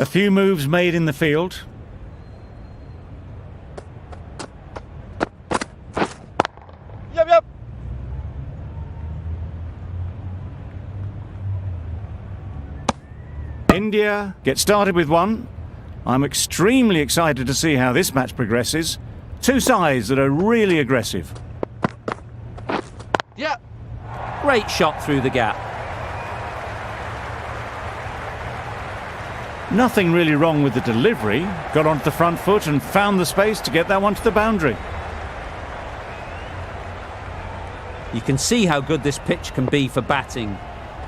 A few moves made in the field. Yep. India get started with one. I'm extremely excited to see how this match progresses. Two sides that are really aggressive. Yeah. Great shot through the gap. Nothing really wrong with the delivery. Got onto the front foot and found the space to get that one to the boundary. You can see how good this pitch can be for batting.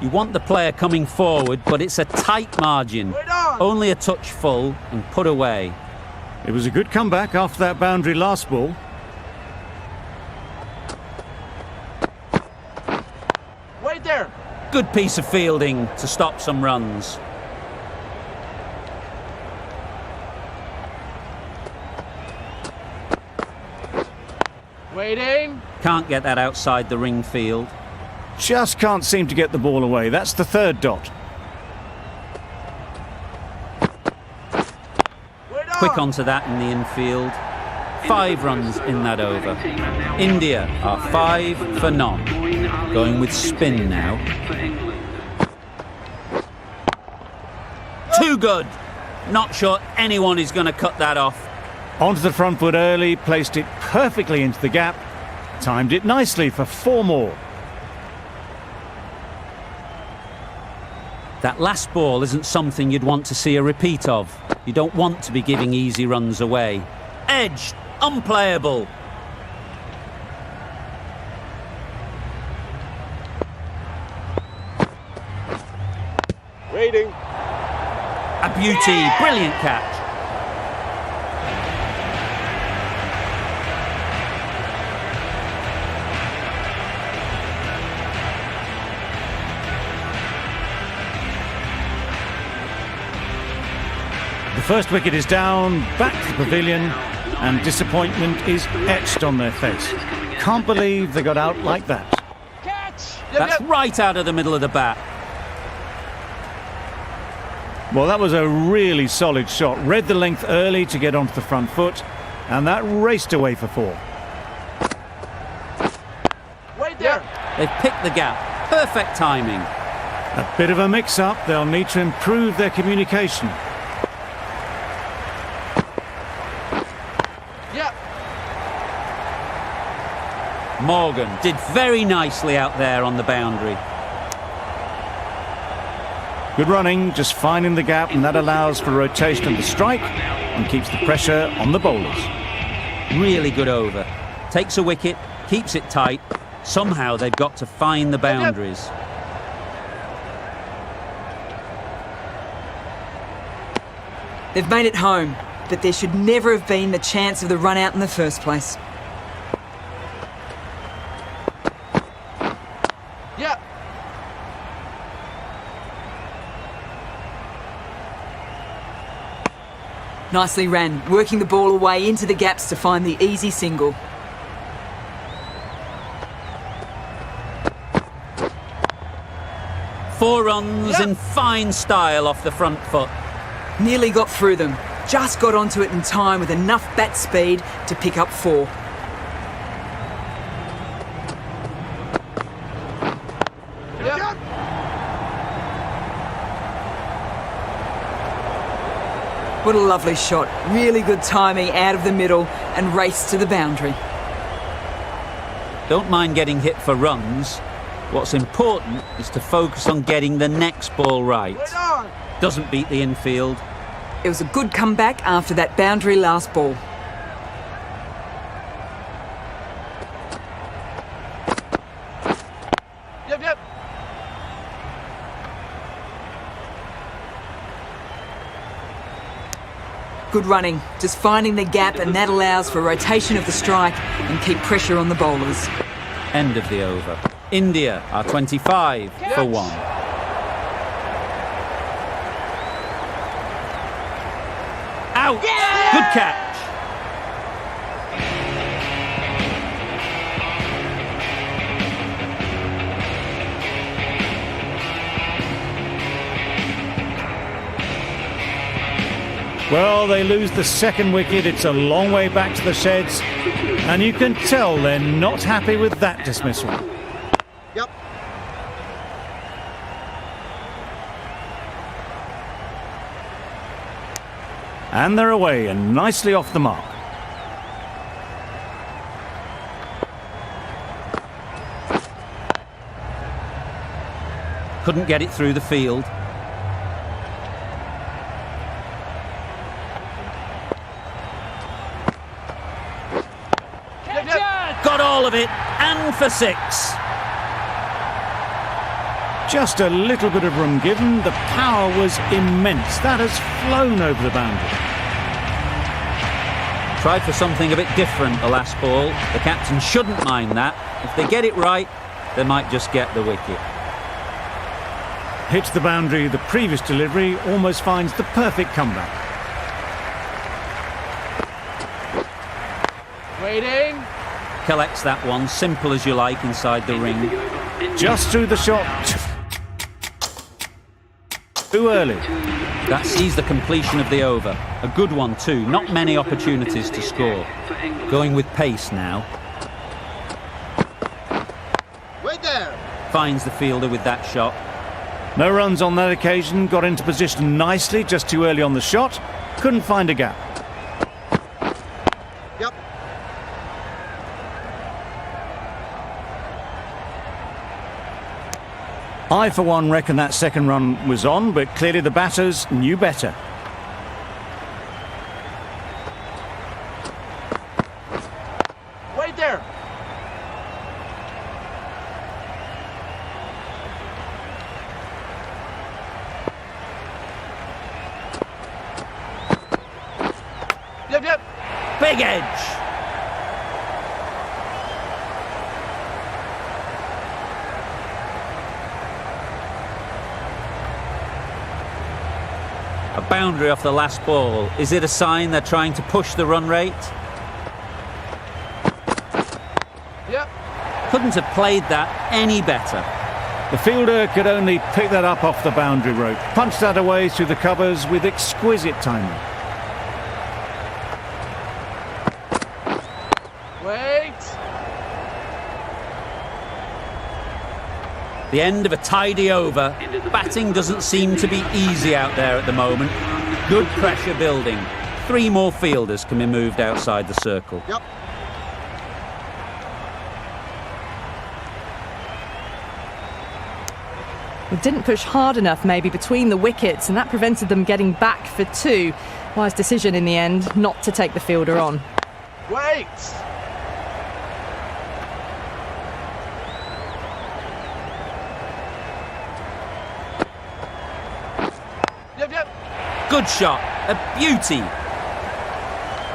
You want the player coming forward, but it's a tight margin. Only a touch full and put away. It was a good comeback after that boundary last ball. Wait there. Good piece of fielding to stop some runs. Waiting. Can't get that outside the ring field. Just can't seem to get the ball away. That's the third dot. Quick onto that in the infield. 5 runs in that over. India are 5 for none. Going with spin now. Too good. Not sure anyone is going to cut that off. Onto the front foot early, placed it perfectly into the gap. Timed it nicely for 4 more. That last ball isn't something you'd want to see a repeat of. You don't want to be giving easy runs away. Edged, unplayable. Waiting. A beauty, brilliant catch. The first wicket is down, back to the pavilion, and disappointment is etched on their face. Can't believe they got out like that. Catch. That's right out of the middle of the bat. Well, that was a really solid shot. Read the length early to get onto the front foot, and that raced away for 4. Wait there. They've picked the gap. Perfect timing. A bit of a mix-up. They'll need to improve their communication. Morgan did very nicely out there on the boundary. Good running, just finding the gap, and that allows for rotation of the strike and keeps the pressure on the bowlers. Really good over. Takes a wicket, keeps it tight. Somehow they've got to find the boundaries. They've made it home, but there should never have been the chance of the run out in the first place. Yeah. Nicely ran, working the ball away into the gaps to find the easy single. Four runs in fine style off the front foot. Nearly got through them, just got onto it in time with enough bat speed to pick up 4. What a lovely shot. Really good timing out of the middle and race to the boundary. Don't mind getting hit for runs. What's important is to focus on getting the next ball right. Doesn't beat the infield. It was a good comeback after that boundary last ball. Yep. Good running, just finding the gap, and that allows for rotation of the strike and keep pressure on the bowlers. End of the over. India are 25 for 1. Out! Good catch. Well, they lose the second wicket. It's a long way back to the sheds. And you can tell they're not happy with that dismissal. Yep. And they're away and nicely off the mark. Couldn't get it through the field. Got all of it, and for 6. Just a little bit of room given. The power was immense. That has flown over the boundary. Tried for something a bit different the last ball. The captain shouldn't mind that. If they get it right, they might just get the wicket. Hits the boundary. The previous delivery almost finds the perfect comeback. Waiting. Collects that one, simple as you like, inside the ring. Just through the shot. Too early. That sees the completion of the over. A good one too, not many opportunities to score. Going with pace now. Wait there. Finds the fielder with that shot. No runs on that occasion. Got into position nicely, just too early on the shot. Couldn't find a gap. Yep. I, for one, reckon that second run was on, but clearly the batters knew better. Wait there. Yep. Big edge! A boundary off the last ball. Is it a sign they're trying to push the run rate? Yep. Couldn't have played that any better. The fielder could only pick that up off the boundary rope. Punched that away through the covers with exquisite timing. Wait. The end of a tidy over. Batting doesn't seem to be easy out there at the moment. Good pressure building. 3 more fielders can be moved outside the circle. Yep. Well, didn't push hard enough maybe between the wickets, and that prevented them getting back for 2. Wise decision in the end not to take the fielder on. Wait. Yep. Good shot. A beauty.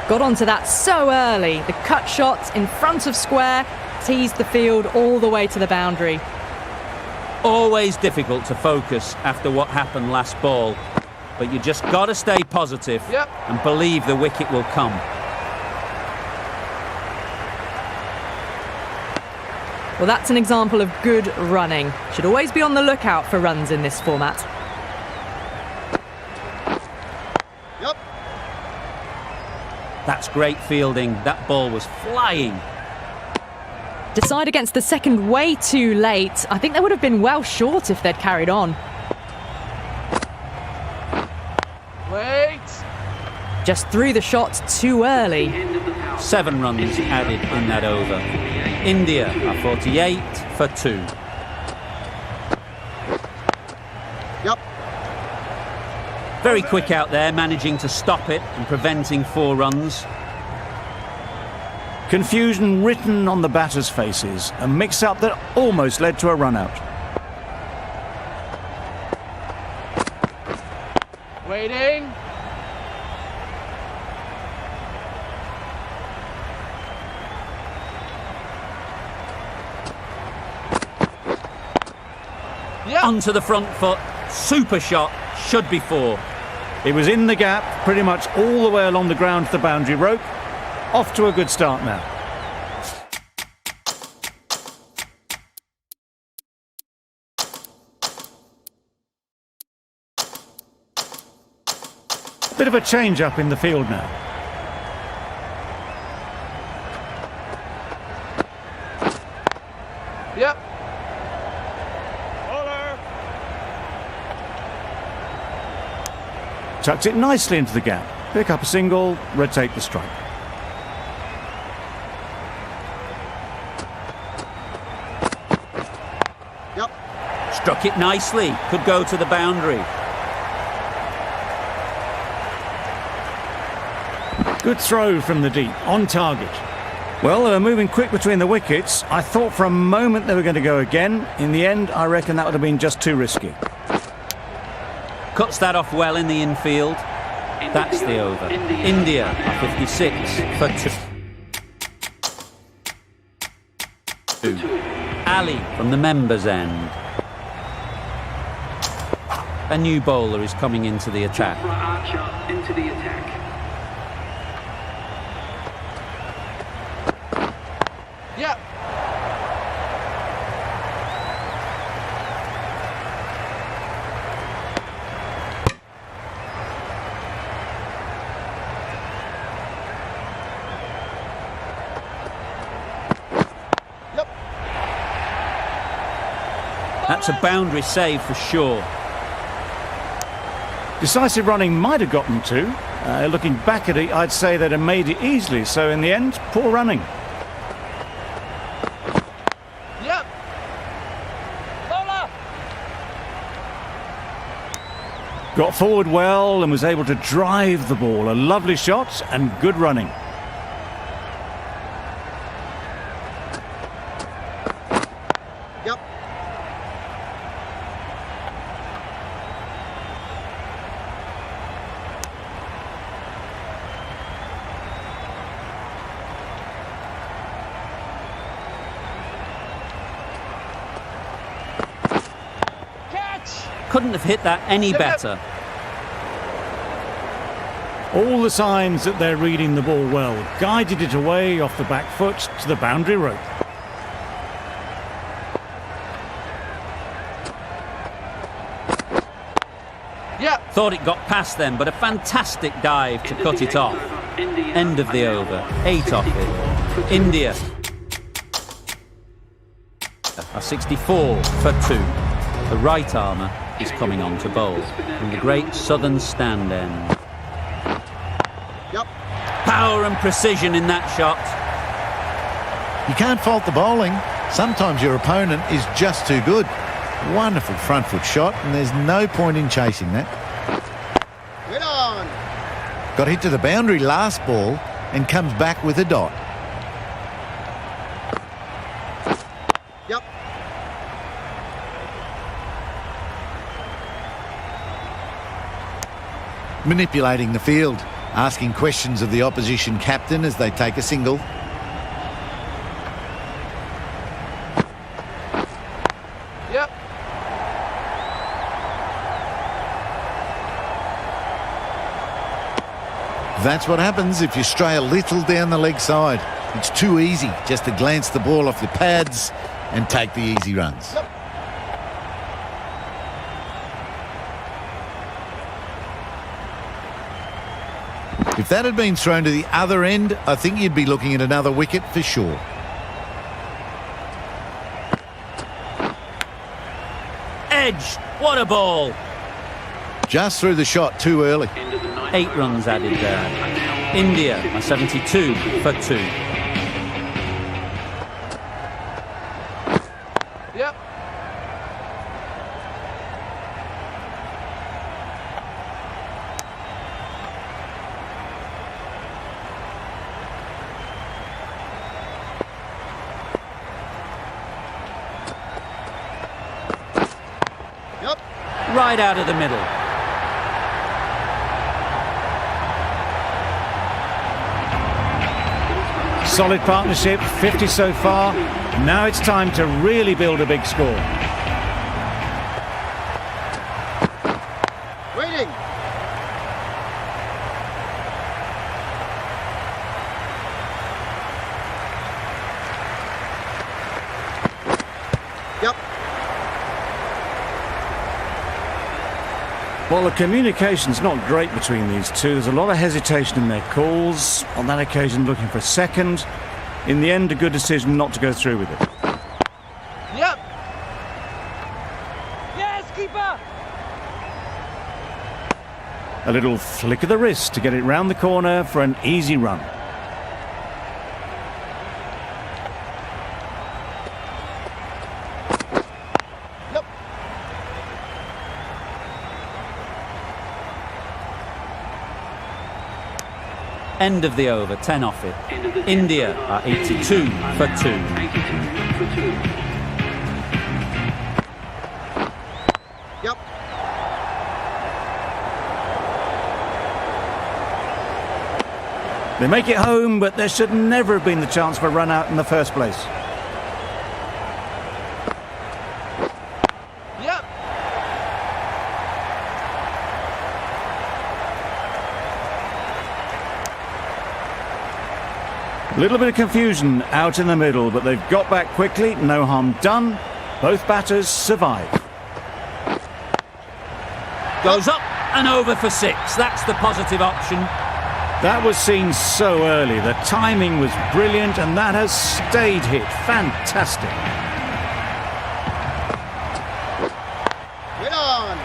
Got onto that so early. The cut shot in front of square teased the field all the way to the boundary. Always difficult to focus after what happened last ball. But you just got to stay positive and believe the wicket will come. Well, that's an example of good running. Should always be on the lookout for runs in this format. Yep. That's great fielding. That ball was flying. Decide against the second way too late. I think they would have been well short if they'd carried on. Wait. Just threw the shot too early. 7 runs added in that over. India are 48 for 2. Yep. Very quick out there, managing to stop it and preventing 4 runs. Confusion written on the batters' faces. A mix-up that almost led to a run-out. Waiting. Yep. Onto the front foot. Super shot. Should be 4. It was in the gap, pretty much all the way along the ground to the boundary rope. Off to a good start now. Bit of a change up in the field now. Yep. Tucks it nicely into the gap. Pick up a single, rotate the strike. Yep. Struck it nicely. Could go to the boundary. Good throw from the deep, on target. Well, they were moving quick between the wickets. I thought for a moment they were going to go again. In the end, I reckon that would have been just too risky. Cuts that off well in the infield. That's the over. India are 56 for 2. Ali from the members' end. A new bowler is coming into the attack. Yep. That's a boundary save for sure. Decisive running might have gotten two. Looking back at it, I'd say they'd have made it easily. So in the end, poor running. Yep. Bowler. Got forward well and was able to drive the ball. A lovely shot and good running. Yep. Couldn't have hit that any better. All the signs that they're reading the ball well. Guided it away off the back foot to the boundary rope. Yep. Thought it got past them, but a fantastic dive to cut it off. End of the over. 8 off it. India are 64 for 2. The right armour is coming on to bowl from the great southern stand end. Yep. Power and precision in that shot. You can't fault the bowling. Sometimes your opponent is just too good. Wonderful front foot shot, and there's no point in chasing that. Hit on. Got hit to the boundary last ball and comes back with a dot. Yep. Manipulating the field, asking questions of the opposition captain as they take a single. Yep. That's what happens if you stray a little down the leg side. It's too easy just to glance the ball off the pads and take the easy runs. Yep. If that had been thrown to the other end, I think you'd be looking at another wicket for sure. Edge. What a ball. Just threw the shot too early. 8 runs added there. India are 72 for 2. Yep. Yep. Right out of the middle. Solid partnership, 50 so far. Now it's time to really build a big score. Waiting. Yep. Well, the communication's not great between these two. There's a lot of hesitation in their calls. On that occasion, looking for a second. In the end, a good decision not to go through with it. Yep. Yes, keeper! A little flick of the wrist to get it round the corner for an easy run. Yep. End of the over, 10 off it. India are 82 for 2. Yep. They make it home, but there should never have been the chance for a run out in the first place. Yep. A little bit of confusion out in the middle, but they've got back quickly. No harm done. Both batters survive. Goes up and over for 6. That's the positive option. That was seen so early. The timing was brilliant, and that has stayed hit. Fantastic. Wait on.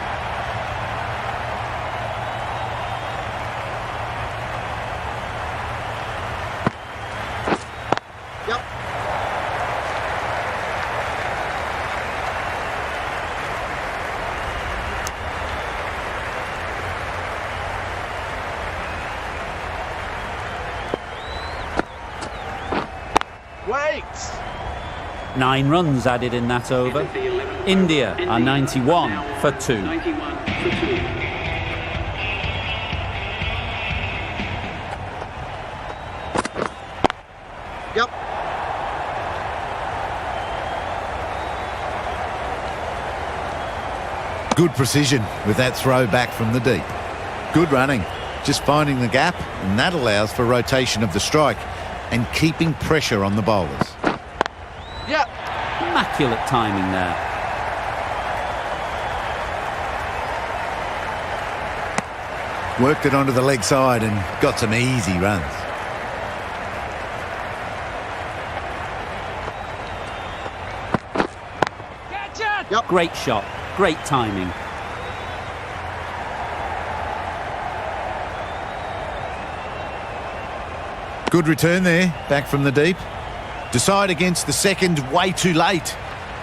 Yep. Wait. 9 runs added in that over. India are 91 for 2. Yep. Good precision with that throw back from the deep. Good running, just finding the gap, and that allows for rotation of the strike and keeping pressure on the bowlers. Yep. Immaculate timing there. Worked it onto the leg side and got some easy runs. Catch it! Yep. Great shot. Great timing. Good return there, back from the deep. Decide against the second way too late.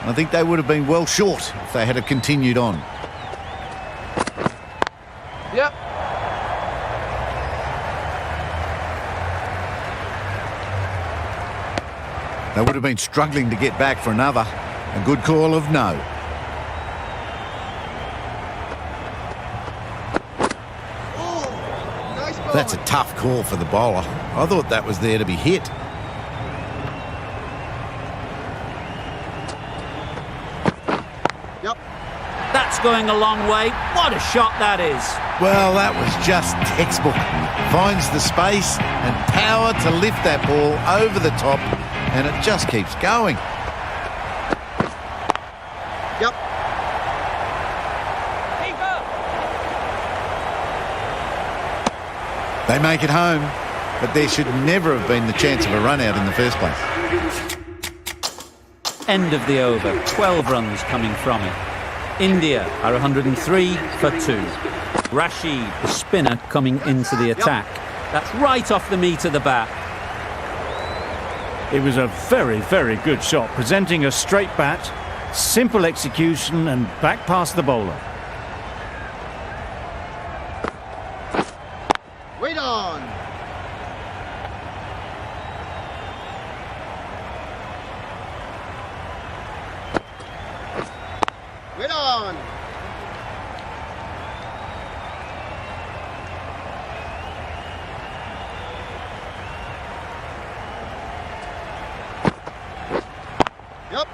I think they would have been well short if they had have continued on. Yep. They would have been struggling to get back for another. A good call of no. Oh, nice ball. That's a tough call for the bowler. I thought that was there to be hit. Yep. That's going a long way. What a shot that is. Well, that was just textbook. Finds the space and power to lift that ball over the top, and it just keeps going. Yep. Keeper! They make it home, but there should never have been the chance of a run out in the first place. End of the over. 12 runs coming from it. India are 103 for 2. Rashid, the spinner, coming into the attack. That's right off the meat of the bat. It was a very, very good shot, presenting a straight bat, simple execution, and back past the bowler. Wait on. Wait on. Yep.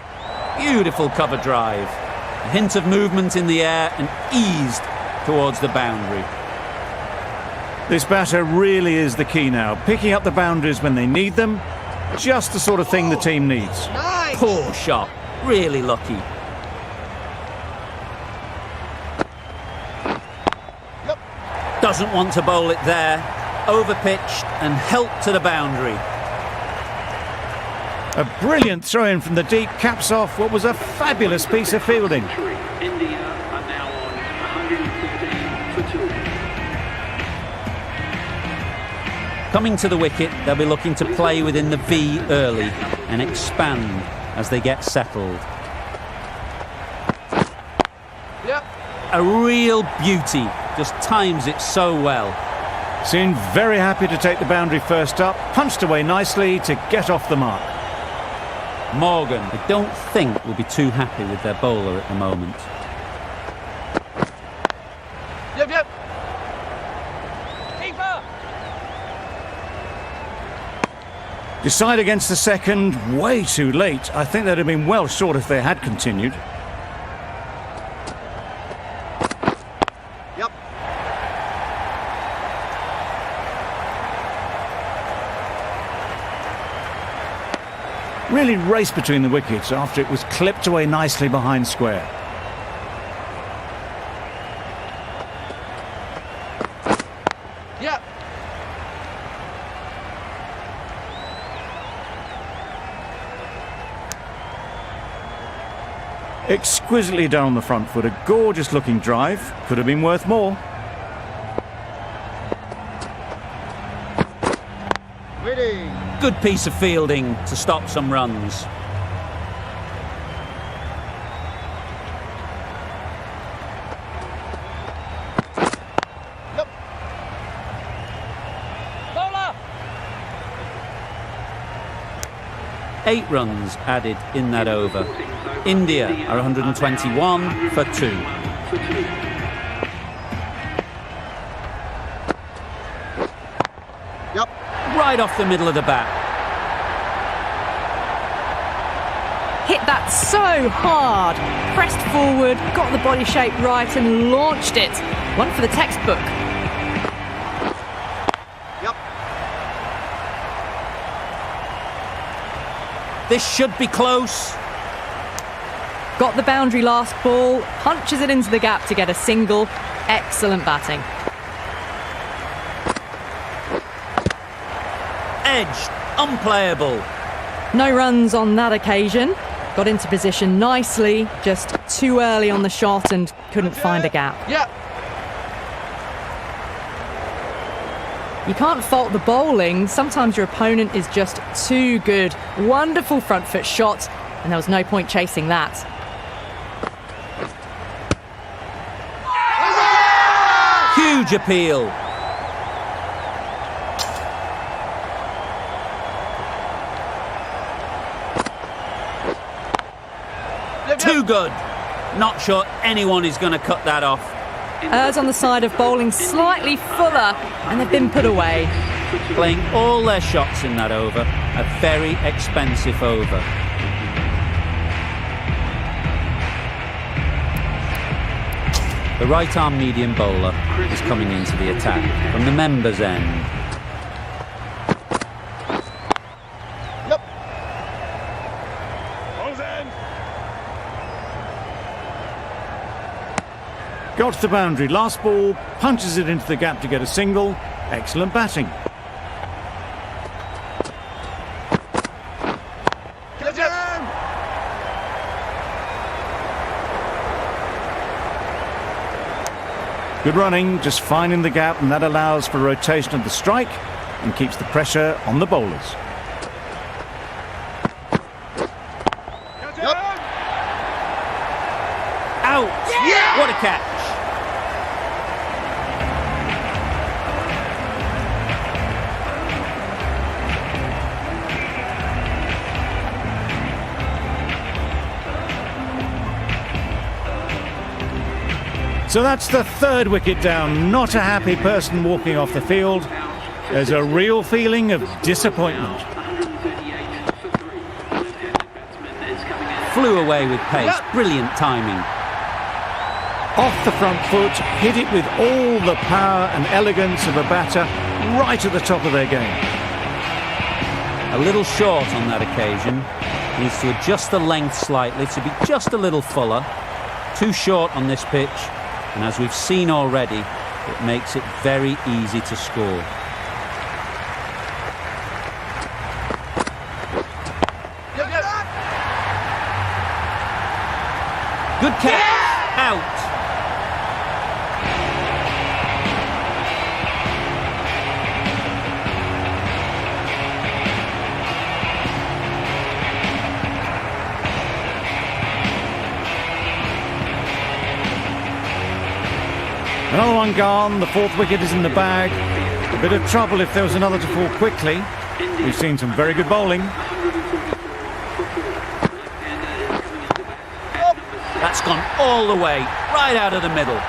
Beautiful cover drive. A hint of movement in the air and eased towards the boundary. This batter really is the key now, picking up the boundaries when they need them. Just the sort of thing the team needs. Nice. Poor shot. Really lucky. Doesn't want to bowl it there. Overpitched and helped to the boundary. A brilliant throw-in from the deep caps off what was a fabulous piece of fielding. India are now on 115 for 2. Coming to the wicket, they'll be looking to play within the V early and expand as they get settled. Yep. A real beauty, just times it so well. Seemed very happy to take the boundary first up, punched away nicely to get off the mark. Morgan, I don't think, will be too happy with their bowler at the moment. Yep. Keeper! Decide against the second, way too late. I think they'd have been well short if they had continued. Yep. Really raced between the wickets after it was clipped away nicely behind square. Yep. Exquisitely done on the front foot, a gorgeous looking drive, could have been worth more. Waiting. Good piece of fielding to stop some runs. Yep. Bowler! 8 runs added in that over. India are 121 for 2. Yep. Right off the middle of the bat. Hit that so hard. Pressed forward, got the body shape right and launched it. One for the textbook. Yep. This should be close. Got the boundary last ball, punches it into the gap to get a single. Excellent batting. Edged, unplayable. No runs on that occasion. Got into position nicely, just too early on the shot and couldn't find a gap. Yep. You can't fault the bowling. Sometimes your opponent is just too good. Wonderful front foot shot, and there was no point chasing that. Huge appeal. Too good. Not sure anyone is going to cut that off. Errs on the side of bowling slightly fuller, and they've been put away. Playing all their shots in that over. A very expensive over. The right-arm medium bowler is coming into the attack from the members' end. Yep. Got to the boundary, last ball, punches it into the gap to get a single. Excellent batting. Good running, just finding the gap, and that allows for rotation of the strike and keeps the pressure on the bowlers. Out! Yeah! What a catch! So that's the third wicket down. Not a happy person walking off the field. There's a real feeling of disappointment. Flew away with pace. Brilliant timing. Off the front foot, hit it with all the power and elegance of a batter right at the top of their game. A little short on that occasion. Needs to adjust the length slightly to be just a little fuller. Too short on this pitch. And as we've seen already, It makes it very easy to score. Good catch. Out. Another one gone. The fourth wicket is in the bag. A bit of trouble if there was another to fall quickly. We've seen some very good bowling. That's gone all the way, right out of the middle.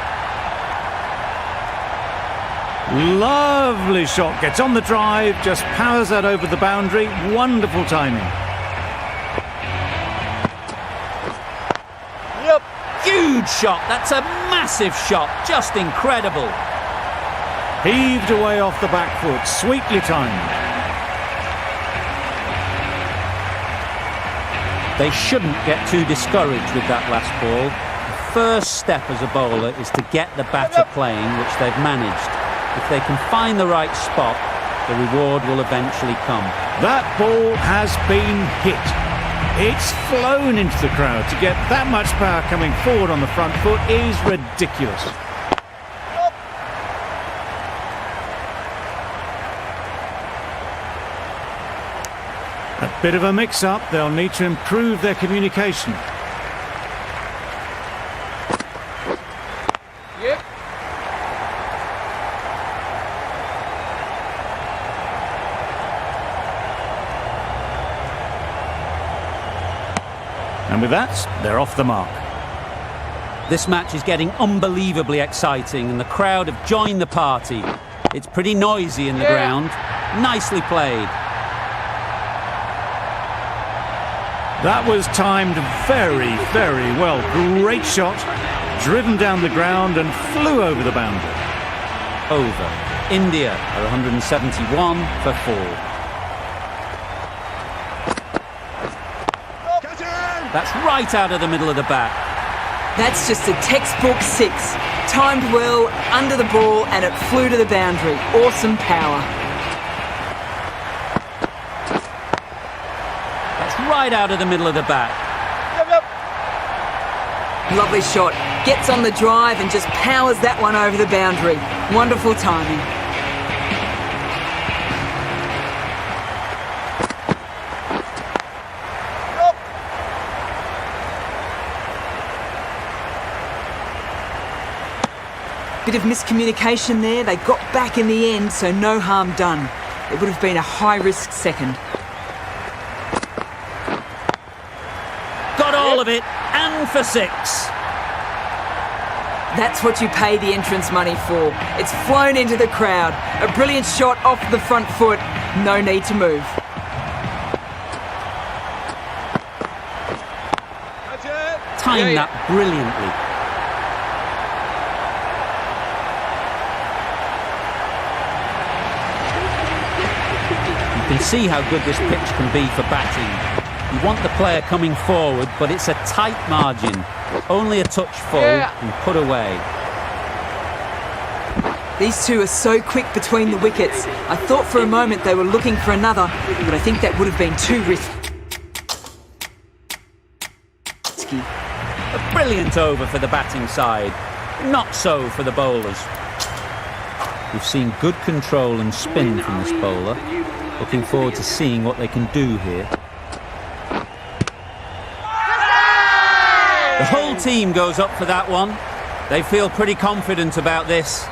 Lovely shot. Gets on the drive, just powers that over the boundary. Wonderful timing. Yep. Huge shot. That's a massive shot. Just incredible. Heaved away off the back foot. Sweetly timed. They shouldn't get too discouraged with that last ball. The first step as a bowler is to get the batter playing, which they've managed. If they can find the right spot, the reward will eventually come. That ball has been hit. It's flown into the crowd. To get that much power coming forward on the front foot is ridiculous. A bit of a mix-up. They'll need to improve their communication. Yep. And with that, they're off the mark. This match is getting unbelievably exciting and the crowd have joined the party. It's pretty noisy in the ground. Nicely played. That was timed very, very well. Great shot, driven down the ground and flew over the boundary. Over. India are 171 for 4. That's right out of the middle of the bat. That's just a textbook 6. Timed well, under the ball, and it flew to the boundary. Awesome power. Right out of the middle of the bat. Lovely shot. Gets on the drive and just powers that one over the boundary. Wonderful timing. Bit of miscommunication there. They got back in the end, so no harm done. It would have been a high-risk second. Got all of it, and for 6. That's what you pay the entrance money for. It's flown into the crowd. A brilliant shot off the front foot. No need to move. Timed that brilliantly. You can see how good this pitch can be for batting. You want the player coming forward, but it's a tight margin. Only a touch full and put away. These two are so quick between the wickets. I thought for a moment they were looking for another, but I think that would have been too risky. A brilliant over for the batting side. Not so for the bowlers. We've seen good control and spin from this bowler. Looking forward to seeing what they can do here. The whole team goes up for that one. They feel pretty confident about this.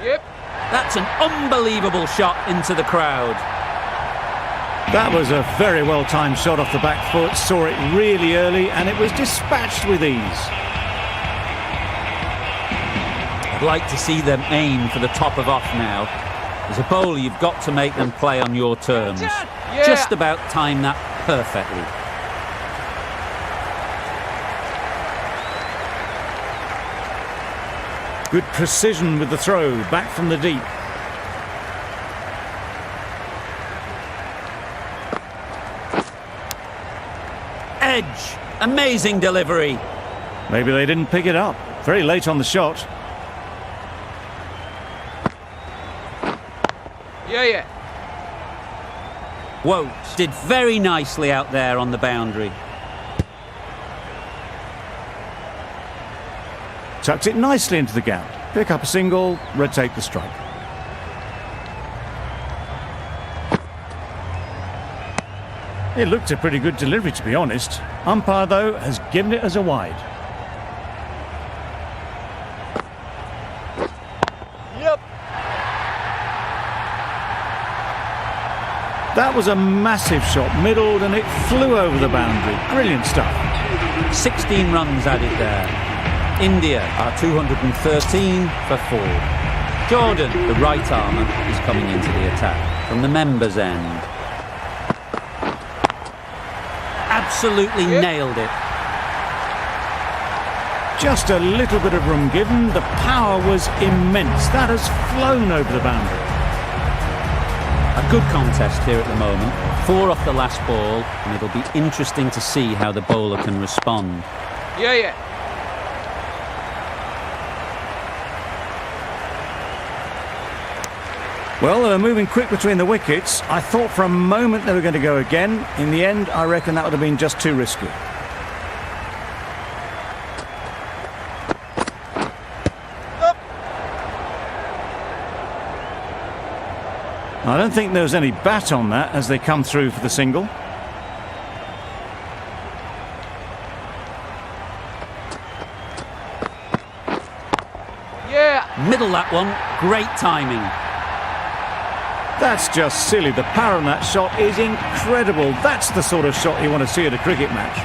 Yep. That's an unbelievable shot into the crowd. That was a very well-timed shot off the back foot. Saw it really early and it was dispatched with ease. I'd like to see them aim for the top of off now. As a bowler, you've got to make them play on your terms. Just about time that perfectly. Good precision with the throw, back from the deep. Edge. Amazing delivery. Maybe they didn't pick it up. Very late on the shot. Yeah. Wout did very nicely out there on the boundary. Tucked it nicely into the gap. Pick up a single, rotate the strike. It looked a pretty good delivery, to be honest. Umpire, though, has given it as a wide. Yep. That was a massive shot, middled, and it flew over the boundary. Brilliant stuff. 16 runs added there. India are 213 for 4. Jordan, the right armer, is coming into the attack from the members' end. Absolutely nailed it. Just a little bit of room given. The power was immense. That has flown over the boundary. A good contest here at the moment. 4 off the last ball, and it'll be interesting to see how the bowler can respond. Yeah. Well, they were moving quick between the wickets. I thought for a moment they were going to go again. In the end, I reckon that would have been just too risky. I don't think there was any bat on that as they come through for the single. Yeah. Middle that one, great timing. That's just silly. The power on that shot is incredible. That's the sort of shot you want to see at a cricket match.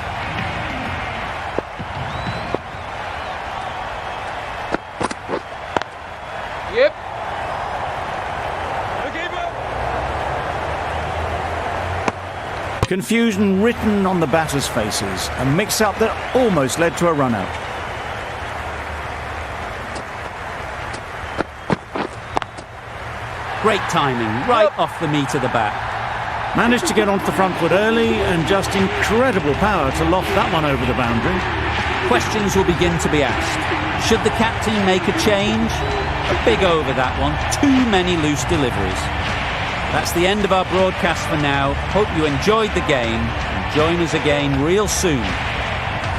Yep. Confusion written on the batters' faces. A mix-up that almost led to a run-out. Great timing, right off the meat of the bat. Managed to get onto the front foot early and just incredible power to loft that one over the boundary. Questions will begin to be asked. Should the captain make a change? A big over that one. Too many loose deliveries. That's the end of our broadcast for now. Hope you enjoyed the game and join us again real soon